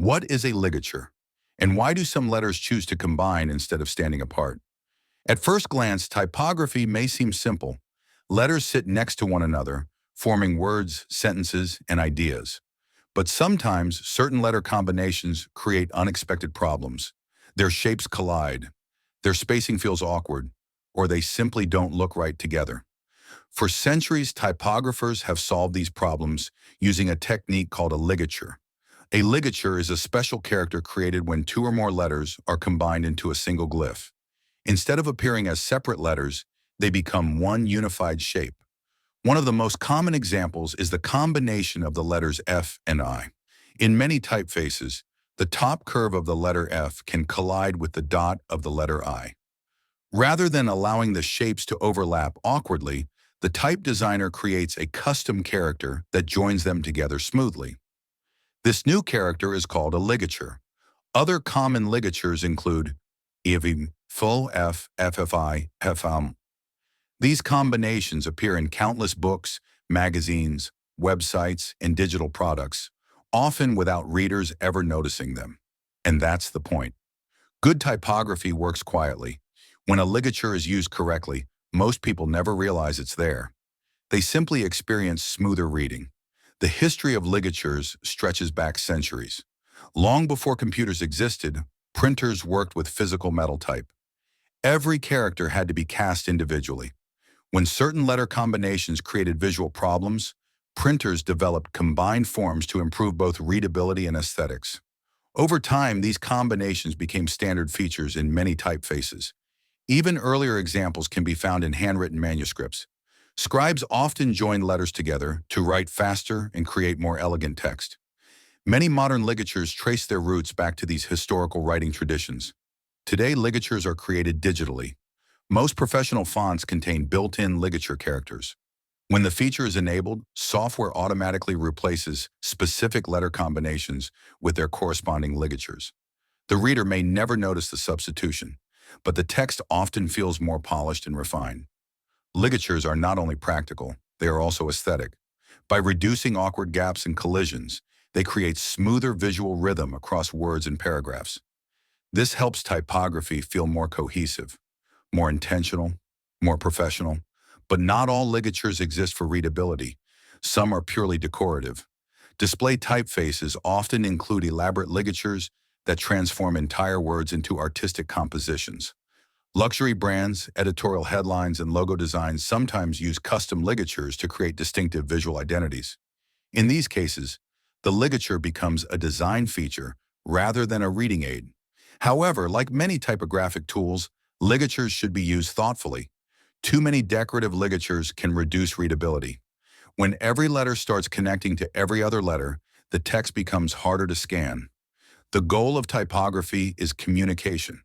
What is a ligature? And why do some letters choose to combine instead of standing apart? At first glance, typography may seem simple. Letters sit next to one another, forming words, sentences, and ideas. But sometimes certain letter combinations create unexpected problems. Their shapes collide, their spacing feels awkward, or they simply don't look right together. For centuries, typographers have solved these problems using a technique called a ligature. A ligature is a special character created when two or more letters are combined into a single glyph. Instead of appearing as separate letters, they become one unified shape. One of the most common examples is the combination of the letters F and I. In many typefaces, the top curve of the letter F can collide with the dot of the letter I. Rather than allowing the shapes to overlap awkwardly, the type designer creates a custom character that joins them together smoothly. This new character is called a ligature. Other common ligatures include EV, full F, FFI, FM. These combinations appear in countless books, magazines, websites, and digital products, often without readers ever noticing them. And that's the point. Good typography works quietly. When a ligature is used correctly, most people never realize it's there. They simply experience smoother reading. The history of ligatures stretches back centuries. Long before computers existed, printers worked with physical metal type. Every character had to be cast individually. When certain letter combinations created visual problems, printers developed combined forms to improve both readability and aesthetics. Over time, these combinations became standard features in many typefaces. Even earlier examples can be found in handwritten manuscripts. Scribes often joined letters together to write faster and create more elegant text. Many modern ligatures trace their roots back to these historical writing traditions. Today, ligatures are created digitally. Most professional fonts contain built-in ligature characters. When the feature is enabled, software automatically replaces specific letter combinations with their corresponding ligatures. The reader may never notice the substitution, but the text often feels more polished and refined. Ligatures are not only practical, they are also aesthetic. By reducing awkward gaps and collisions, they create smoother visual rhythm across words and paragraphs. This helps typography feel more cohesive, more intentional, more professional. But not all ligatures exist for readability. Some are purely decorative. Display typefaces often include elaborate ligatures that transform entire words into artistic compositions. Luxury brands, editorial headlines, and logo designs sometimes use custom ligatures to create distinctive visual identities. In these cases, the ligature becomes a design feature rather than a reading aid. However, like many typographic tools, ligatures should be used thoughtfully. Too many decorative ligatures can reduce readability. When every letter starts connecting to every other letter, the text becomes harder to scan. The goal of typography is communication.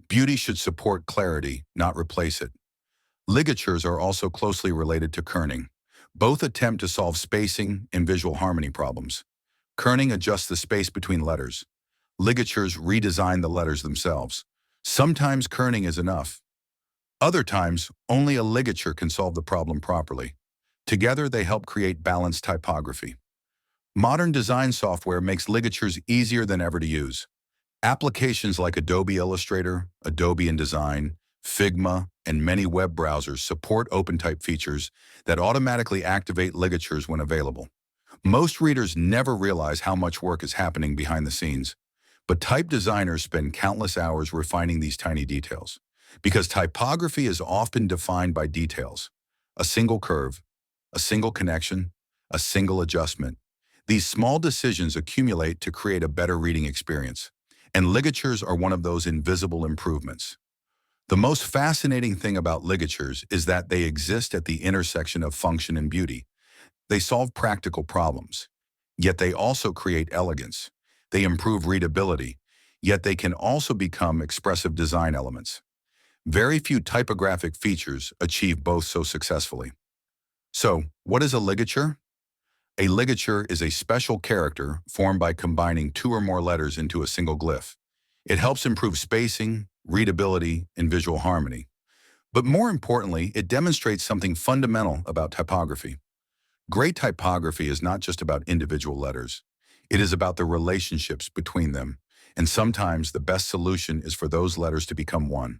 Beauty should support clarity, not replace it. Ligatures are also closely related to kerning. Both attempt to solve spacing and visual harmony problems. Kerning adjusts the space between letters. Ligatures redesign the letters themselves. Sometimes kerning is enough. Other times, only a ligature can solve the problem properly. Together, they help create balanced typography. Modern design software makes ligatures easier than ever to use. Applications like Adobe Illustrator, Adobe InDesign, Figma, and many web browsers support OpenType features that automatically activate ligatures when available. Most readers never realize how much work is happening behind the scenes, but type designers spend countless hours refining these tiny details. Because typography is often defined by details: a single curve, a single connection, a single adjustment. These small decisions accumulate to create a better reading experience. And ligatures are one of those invisible improvements. The most fascinating thing about ligatures is that they exist at the intersection of function and beauty. They solve practical problems, yet they also create elegance. They improve readability, yet they can also become expressive design elements. Very few typographic features achieve both so successfully. So, what is a ligature? A ligature is a special character formed by combining two or more letters into a single glyph. It helps improve spacing, readability, and visual harmony. But more importantly, it demonstrates something fundamental about typography. Great typography is not just about individual letters. It is about the relationships between them, and sometimes the best solution is for those letters to become one.